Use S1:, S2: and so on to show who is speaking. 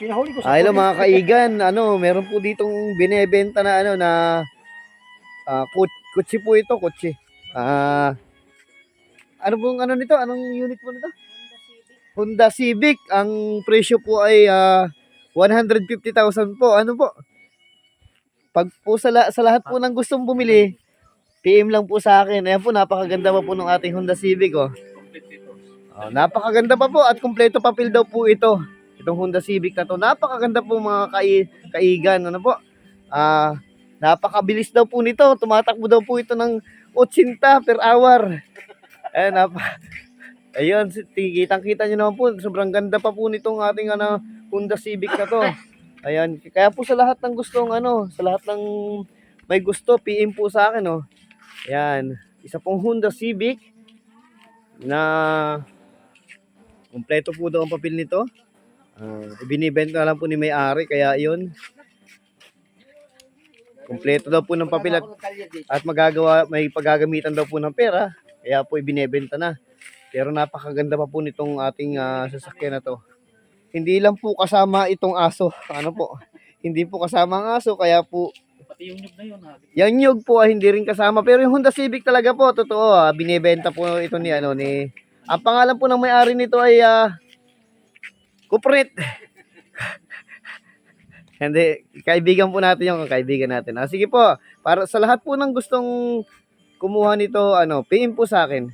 S1: pinahuli ko sa
S2: Hello mga kaigan, meron po ditong binebenta na kutsi po ito, kutsi. Ano pong nito? Anong unit po nito? Honda Civic. Ang presyo po ay 150,000 po. Ano po? Pag po sa lahat po ng gustong bumili, PM lang po sa akin. Ayan po, napakaganda pa po ng ating Honda Civic, oh. Napakaganda pa po at kumpleto papel daw po ito. Itong Honda Civic na to. Napakaganda po mga kaigan. Ano po? Napakabilis daw po nito. Tumatakbo daw po ito ng 80 per hour. Ayan, ayun, kitang-kita nyo naman po. Sobrang ganda pa po nitong ating Honda Civic na to. Ayan, kaya po sa lahat ng gustong sa lahat ng may gusto, PM po sa akin, oh. Ayan, isa pong Honda Civic na kumpleto po daw ang papel nito. Ibinibenta lang po ni may-ari, kaya yun. Kumpleto daw po ng papel at may paggagamitan daw po ng pera, kaya po ibinebenta na. Pero napakaganda pa po nitong ating sasakyan na to. Hindi lang po kasama itong aso. Ano po? Hindi po kasama ang aso, kaya po
S1: Pati yung nyug na yun.
S2: yung nyug po hindi rin kasama. Pero yung Honda Civic talaga po, totoo. Binebenta po ito ni ang pangalan po ng may-ari nito ay Kuprit. Hindi, kaibigan po natin yung kaibigan natin. Sige po, para sa lahat po ng gustong kumuha nito, PM po sa akin.